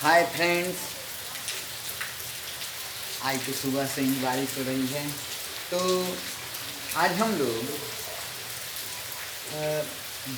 Hi friends, आज तो सुबह से ही बारिश हो रही है। तो आज हम लोग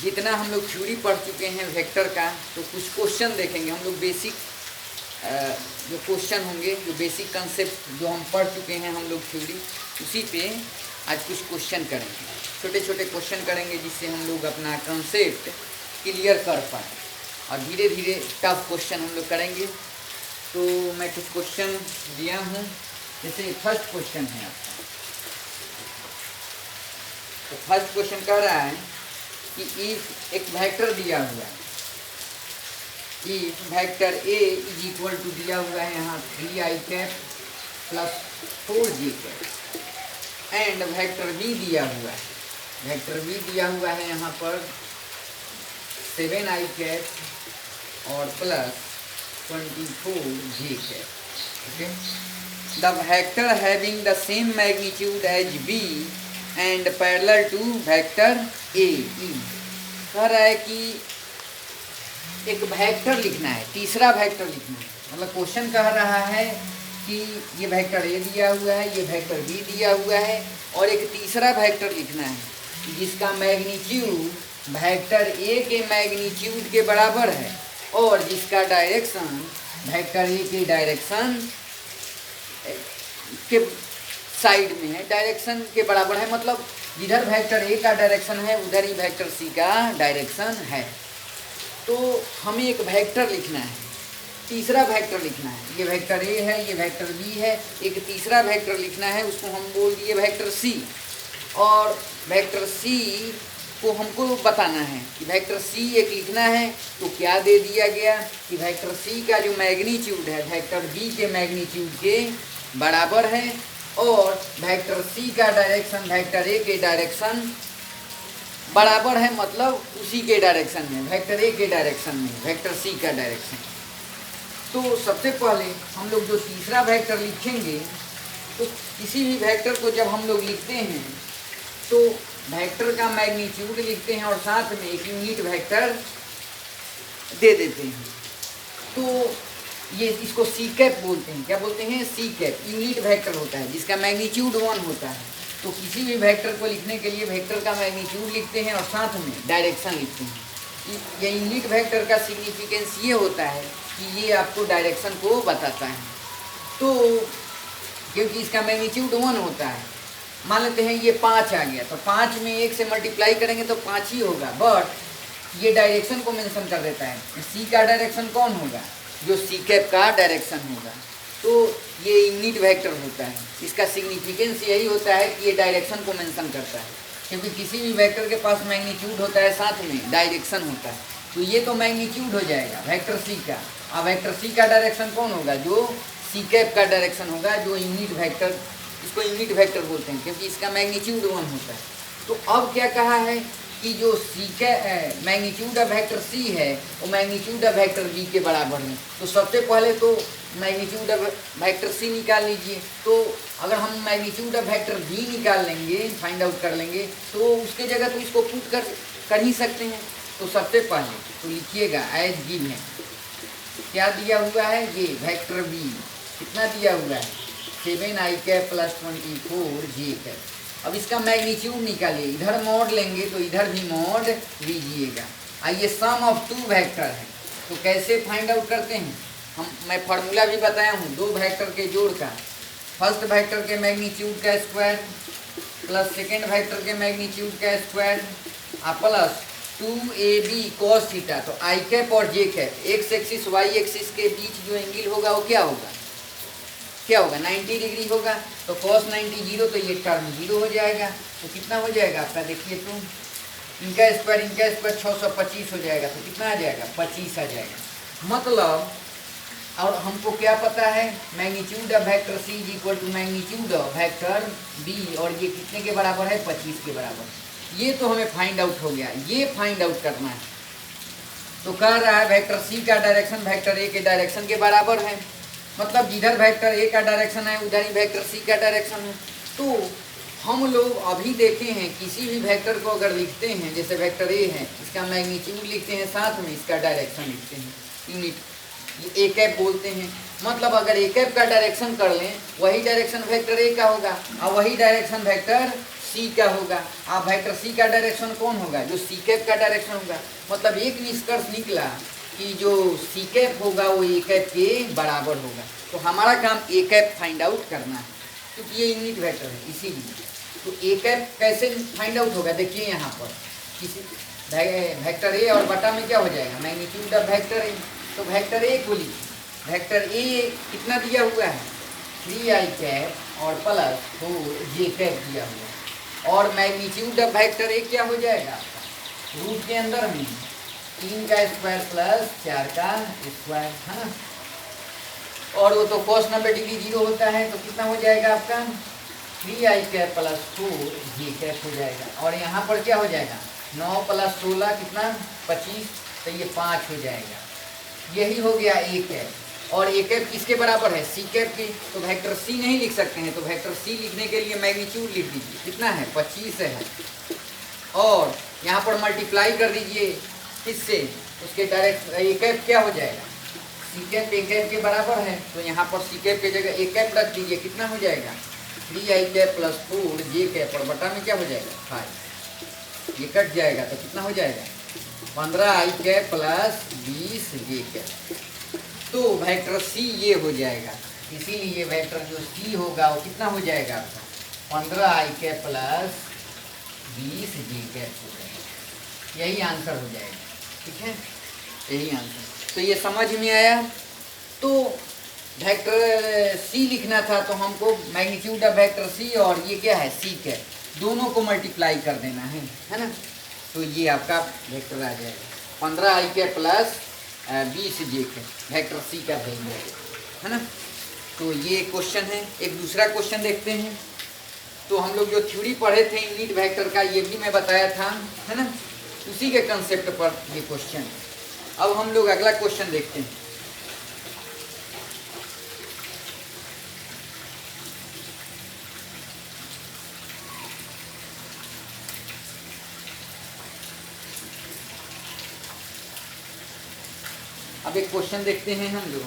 जितना हम लोग थ्योरी पढ़ चुके हैं वेक्टर का, तो कुछ क्वेश्चन देखेंगे। हम लोग बेसिक जो क्वेश्चन होंगे, जो बेसिक कंसेप्ट जो हम पढ़ चुके हैं हम लोग थ्योरी, उसी पे आज कुछ क्वेश्चन करेंगे। छोटे छोटे क्वेश्चन करेंगे जिससे हम लोग अपना कंसेप्ट क्लियर कर पाए, और धीरे धीरे टफ क्वेश्चन हम लोग करेंगे। तो मैं कुछ क्वेश्चन दिया हूँ। जैसे फर्स्ट क्वेश्चन है आपका, तो फर्स्ट क्वेश्चन कह रहा है कि इफ एक वेक्टर दिया हुआ है, if vector A is equal to दिया हुआ है यहाँ 3i cap plus 4j cap, and vector B दिया हुआ है, वेक्टर बी दिया हुआ है यहाँ पर 7i कैप और plus 24j cap. Okay, the vector having the same magnitude as B and parallel to vector A. कह रहा है कि एक वेक्टर लिखना है, तीसरा वेक्टर लिखना है। मतलब क्वेश्चन कह रहा है कि ये वेक्टर ए दिया हुआ है, ये वेक्टर बी दिया हुआ है, और एक तीसरा वेक्टर लिखना है जिसका मैग्नीट्यूड वेक्टर ए के मैग्नीट्यूड के बराबर है, और जिसका डायरेक्शन वेक्टर ए के डायरेक्शन के साइड में है, डायरेक्शन के बराबर है। मतलब जिधर वेक्टर ए का डायरेक्शन है उधर ही वेक्टर सी का डायरेक्शन है। तो हमें एक वेक्टर लिखना है, तीसरा वेक्टर लिखना है। ये वेक्टर ए है, ये वेक्टर बी है, एक तीसरा वेक्टर लिखना है, उसको हम बोल दिए वेक्टर सी। और वेक्टर सी को हमको बताना है कि वेक्टर सी एक लिखना है। तो क्या दे दिया गया कि वेक्टर सी का जो मैग्नीट्यूड है वेक्टर बी के मैग्नीट्यूड के बराबर है, और वेक्टर सी का डायरेक्शन वेक्टर ए के डायरेक्शन बराबर है, मतलब उसी के डायरेक्शन में, वेक्टर ए के डायरेक्शन में वेक्टर सी का डायरेक्शन। तो सबसे पहले हम लोग जो तीसरा वेक्टर लिखेंगे, तो किसी भी वेक्टर को जब हम लोग लिखते हैं तो वेक्टर का मैग्नीट्यूड लिखते हैं और साथ में एक यूनिट वेक्टर दे देते हैं। तो ये इसको सी कैप बोलते हैं। क्या बोलते हैं? C cap. यूनिट वेक्टर होता है जिसका मैग्नीट्यूड 1 होता है। तो किसी भी वेक्टर को लिखने के लिए वेक्टर का मैग्नीट्यूड लिखते हैं और साथ में डायरेक्शन लिखते हैं। ये यूनिट वेक्टर का सिग्निफिकेंस ये होता है कि ये आपको डायरेक्शन को बताता है। तो क्योंकि इसका मैग्नीट्यूड 1 होता है, मान लेते हैं ये 5 आ गया, तो 5 में 1 से मल्टीप्लाई करेंगे तो 5 ही होगा, बट ये डायरेक्शन को मेंशन कर देता है। सी का डायरेक्शन कौन होगा? जो सी कैप का डायरेक्शन होगा। तो ये यूनिट वेक्टर होता है, इसका सिग्निफिकेंस यही होता है कि ये डायरेक्शन को मेंशन करता है, क्योंकि किसी भी वेक्टर के पास मैग्नीट्यूड होता है साथ में डायरेक्शन होता है। तो ये तो मैग्नीट्यूड हो जाएगा वेक्टर सी का, और वेक्टर सी का डायरेक्शन कौन होगा? जो सी कैप का डायरेक्शन होगा, जो यूनिट वेक्टर, इसको यूनिट वेक्टर बोलते हैं क्योंकि इसका मैग्नीट्यूड 1 होता है। तो अब क्या कहा है कि जो सी का मैग्नीट्यूड ऑफ वेक्टर सी है वो मैग्नीट्यूड ऑफ वेक्टर बी के बराबर है। तो सबसे पहले तो मैग्नीट्यूड ऑफ वेक्टर सी निकाल लीजिए। तो अगर हम मैग्नीट्यूड ऑफ वेक्टर बी निकाल लेंगे, फाइंड आउट कर लेंगे, तो उसके जगह तो इसको पुट कर ही सकते हैं। तो सबसे पहले तो लिखिएगा एज गिवन, क्या दिया हुआ है? ये वेक्टर बी कितना दिया हुआ है? 7i cap plus 24j cap. अब इसका मैग्नीट्यूड निकालिए, इधर मोड लेंगे तो इधर भी मोड लीजिएगा। आइए, सम ऑफ 2 वेक्टर है, तो कैसे फाइंड आउट करते हैं? मैं फार्मूला भी बताया हूँ 2 वेक्टर के जोड़ का। फर्स्ट वेक्टर के मैग्नीट्यूड का स्क्वायर प्लस सेकेंड वेक्टर के मैग्नीट्यूड का square plus 2ab cos theta. तो i कैप और j cap, X axis Y axis के बीच जो एंगल होगा वो क्या होगा? 90 डिग्री होगा। तो cos 90 0, तो ये टर्म 0 हो जाएगा। तो कितना हो जाएगा आपका? देखिए तो इनका स्क्वायर 625 हो जाएगा। तो कितना आ जाएगा? 25 आ जाएगा। मतलब, और हमको क्या पता है? Magnitude of vector C is equal to magnitude of vector B, और ये कितने के बराबर है? 25 के बराबर। ये तो हमें फाइंड आउट हो गया, ये फाइंड आउट करना है। तो कह रहा है वेक्टर सी का डायरेक्शन वेक्टर ए के डायरेक्शन के बराबर है, मतलब जिधर वेक्टर ए का डायरेक्शन है उधर ही वेक्टर सी का डायरेक्शन है। तो हम लोग अभी देखे हैं किसी भी वेक्टर को अगर लिखते हैं, जैसे वेक्टर ए है, इसका मैग्नीट्यूड लिखते हैं, साथ में इसका डायरेक्शन लिखते हैं, यूनिट ये ए कैप बोलते हैं। मतलब अगर ए कैप का डायरेक्शन कर लें, वही डायरेक्शन वेक्टर ए का होगा और वही डायरेक्शन वेक्टर सी का होगा। अब वेक्टर सी का डायरेक्शन कौन होगा? जो सी कैप का डायरेक्शन होगा। मतलब एक निष्कर्ष निकला कि जो सी कैप होगा वो ए कैप के बराबर होगा। तो हमारा काम ए कैप फाइंड आउट करना है, क्योंकि ये यूनिट वेक्टर है इसीलिए। तो ए कैप कैसे फाइंड आउट होगा? देखिए यहाँ पर किसी वेक्टर ए और बटा में क्या हो जाएगा? Magnitude of vector A. तो वेक्टर ए को लिखिए। वेक्टर ए कितना दिया हुआ है? 3i कैप और प्लस 4j कैप दिया हुआ है। और मैग्नीट्यूड ऑफ वेक्टर ए क्या हो जाएगा? रूट के अंदर में 3 का स्क्वायर प्लस 4 का स्क्वायर, है ना। और वो तो cos 90 डिग्री 0 होता है, तो कितना हो जाएगा आपका? 3i cap plus 4j cap हो जाएगा। और यहाँ पर क्या हो जाएगा? 9 प्लस 16 कितना? 25, तो ये 5 हो जाएगा। यही हो गया ए कैप। और ए कैप किसके बराबर है? सी कैप की। तो वेक्टर सी नहीं लिख सकते हैं, तो वेक्टर सी लिखने के लिए मैग्नीट्यूड लिख दीजिए। कितना है? 25 है। और यहाँ पर मल्टीप्लाई कर दीजिए किससे? उसके डायरेक्ट ए कैप क्या हो जाएगा? सी कैप ए कैप के बराबर है, तो यहाँ पर सी कैप की जगह ए कैप रख दीजिए। कितना हो जाएगा? 3i cap plus 4j cap और बटा में क्या हो जाएगा? 5। ये कट जाएगा तो कितना हो जाएगा? 15i cap plus 20j cap. तो वेक्टर सी ये हो जाएगा। इसीलिए वेक्टर जो सी होगा वो कितना हो जाएगा आपका? 15i cap plus 20j cap हो जाएगा। यही आंसर हो जाएगा। ठीक है, यही आंसर। तो ये समझ में आया। तो वेक्टर सी लिखना था, तो हमको मैग्नीट्यूड ऑफ वेक्टर सी और ये क्या है? सी कैप, दोनों को मल्टीप्लाई कर देना है ना। तो ये आपका वेक्टर आ जाएगा 15i cap plus 20j cap, vector C का वैल्यू है ना। तो ये क्वेश्चन है। एक दूसरा क्वेश्चन देखते हैं। तो हम लोग जो थ्योरी पढ़े थे यूनिट वेक्टर का, ये भी मैं बताया था, है ना। उसी के कंसेप्ट पर ये क्वेश्चन। अब हम लोग अगला क्वेश्चन देखते हैं। अब एक क्वेश्चन देखते हैं हम लोग।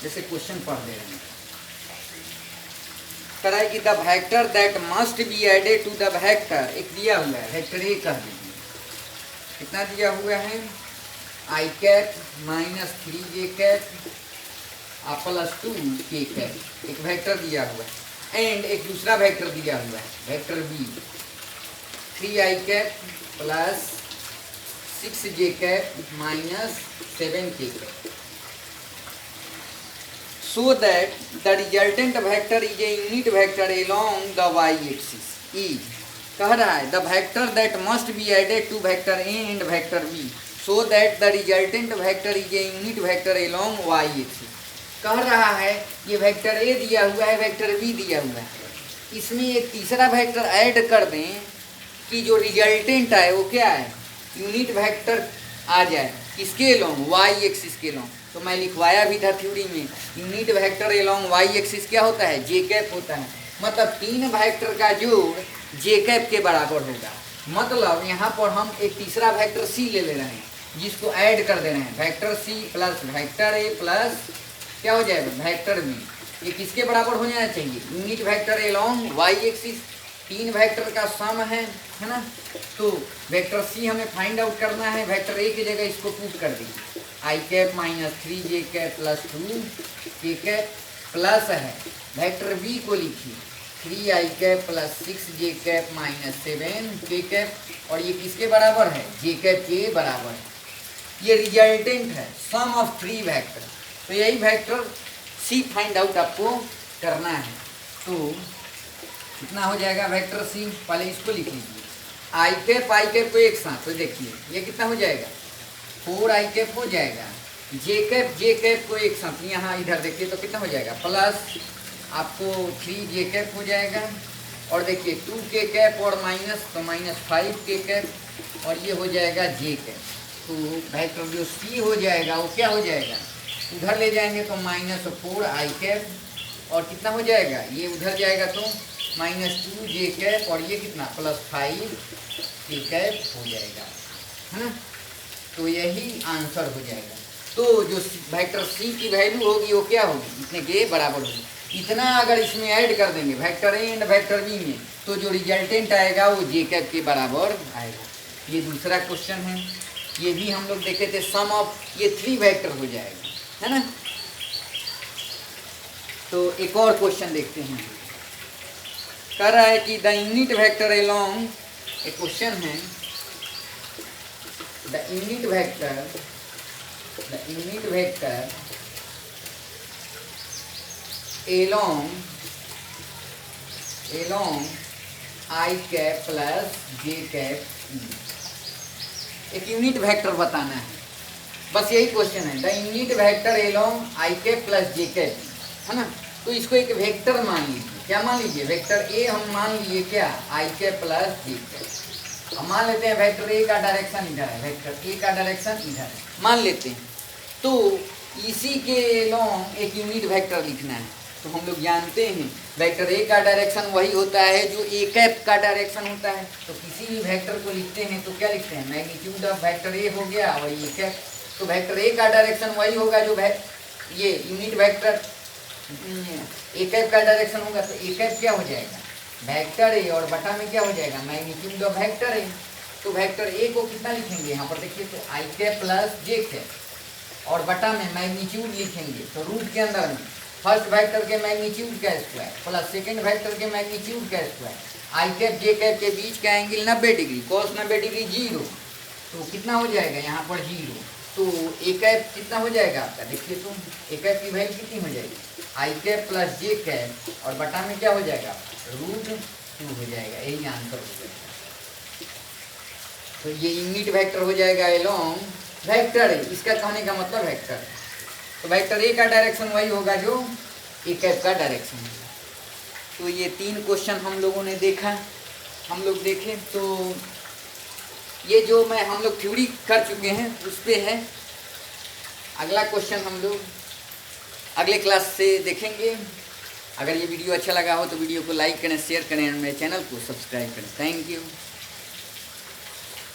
जैसे क्वेश्चन पढ़ दे रहे हैं, कराए कि the vector that must be added to the vector, एक दिया हुआ है वेक्टर ए कह दीजिए। कितना दिया हुआ है? i cap minus 3j cap plus 2k cap, एक वेक्टर दिया हुआ है। एंड एक दूसरा वेक्टर दिया हुआ है, vector B 3i cap plus 6j cap minus 7k cap. So that the resultant vector is a unit vector along the y-axis is, कह रहा है the vector that must be added to vector A and vector B, so that the resultant vector is a unit vector along y-axis। कह रहा है ये vector A दिया हुआ है, वेक्टर B दिया हुआ है, इसमें एक तीसरा वेक्टर ऐड कर दें कि जो रिजल्टेंट है वो क्या है? यूनिट वेक्टर आ जाए। किसके एलोंग? वाई एक्सिस के एलोंग। तो मैं लिखवाया भी था थ्योरी में, unit vector along Y axis क्या होता है? जे कैप होता है। मतलब तीन वेक्टर का जोड़ जे कैप के बराबर होगा। मतलब यहाँ पर हम एक तीसरा वेक्टर सी ले रहे हैं, जिसको ऐड कर दे रहे हैं। Vector C plus vector A plus क्या हो जाएगा? Vector B. ये किसके बराबर हो जाना चाहिए? Unit vector along Y axis. तीन वेक्टर का सम है ना। तो वेक्टर सी हमें फाइंड आउट करना है। वेक्टर ए की जगह इसको पुट कर दीजिए, i cap minus 3j cap plus 2k cap plus है। वेक्टर बी को लिखिए 3i cap plus 6j cap minus 7k cap, और ये किसके बराबर है? j कैप के बराबर है। ये रिजल्टेंट है, सम ऑफ थ्री वेक्टर। तो यही वेक्टर सी फाइंड आउट आपको करना है। तो कितना हो जाएगा वेक्टर सी? पहले इसको लिख लीजिए, i कैप को एक साथ। तो देखिए ये कितना हो जाएगा? 4i कैप हो जाएगा। जे कैप को एक साथ यहाँ इधर देखिए तो कितना हो जाएगा? प्लस आपको 3j कैप हो जाएगा। और देखिए 2k कैप और माइनस, तो माइनस 5k कैप, और ये हो जाएगा j कैप। तो वेक्टर जो सी हो जाएगा वो क्या हो जाएगा? उधर ले जाएंगे तो माइनस 4i कैप, और कितना हो जाएगा? ये उधर जाएगा तो माइनस 2j कैप, और ये कितना? प्लस 5k कैप हो जाएगा, है ना। तो यही आंसर हो जाएगा। तो जो वेक्टर सी की वैल्यू होगी वो क्या होगी, इतने के बराबर होगी। इतना अगर इसमें ऐड कर देंगे vector A and vector B में, तो जो रिजल्टेंट आएगा वो जे कैप के बराबर आएगा। ये दूसरा क्वेश्चन है, ये भी हम लोग देखे थे। सम ऑफ ये 3 वेक्टर हो जाएगा, है ना। तो एक और क्वेश्चन देखते हैं। कह रहा है कि द यूनिट वेक्टर अलोंग, एक क्वेश्चन है, the unit vector along I cap plus J cap, एक यूनिट वेक्टर बताना है, बस यही क्वेश्चन है। The unit vector along I cap plus J cap, है ना। तो इसको एक वेक्टर मान लीजिए। क्या मान लीजिए, वेक्टर ए हम मान लीजिए क्या, I cap plus J cap. हम मान लेते हैं वेक्टर ए का डायरेक्शन इधर है, वेक्टर ए का डायरेक्शन इधर है, मान लेते हैं। तो इसी के along एक यूनिट वेक्टर लिखना है। तो हम लोग जानते हैं वेक्टर ए का डायरेक्शन वही होता है जो ए कैप का डायरेक्शन होता है। तो किसी भी वेक्टर को लिखते हैं तो क्या लिखते हैं, मैग्नीट्यूड ऑफ वेक्टर ए हो गया और ए कैप। तो वेक्टर ए का डायरेक्शन वही होगा जो ये यूनिट वेक्टर ए कैप का डायरेक्शन होगा। तो ए कैप क्या हो जाएगा, वेक्टर ए, और बटा में क्या हो जाएगा, मैग्नीट्यूड ऑफ वेक्टर ए। तो वेक्टर ए को कितना लिखेंगे यहाँ पर देखिए, तो आई कैप प्लस जे कैप, और बटा में मैग्नीट्यूड लिखेंगे। तो रूट के अंदर में फर्स्ट वेक्टर के मैग्नीट्यूड का स्क्वायर प्लस सेकंड वेक्टर के मैग्नीट्यूड का स्क्वायर। आई कैप जे कैप के बीच का एंगल 90 डिग्री, कॉस 90 डिग्री 0। तो कितना हो जाएगा यहाँ पर 0। तो ए कैप कितना हो जाएगा आपका, देखिए तो ए कैप की वैल्यू कितनी हो जाएगी, आई कैप प्लस जे कैप, और बटा में क्या हो जाएगा, √2 हो जाएगा। यही आंसर हो जाएगा। तो ये यूनिट वेक्टर हो जाएगा along वेक्टर ए, इसका कहने का मतलब वेक्टर है। तो वेक्टर ए का डायरेक्शन वही होगा जो ए कैप का डायरेक्शन है। तो ये 3 क्वेश्चन हम लोगों ने देखा, हम लोग देखें तो ये जो हम लोग थ्योरी कर चुके हैं उस पे है। अगला क्वेश्चन हम लोग अगले क्लास से देखेंगे। अगर ये वीडियो अच्छा लगा हो तो वीडियो को लाइक करें, शेयर करें और मेरे चैनल को सब्सक्राइब करें। Thank you.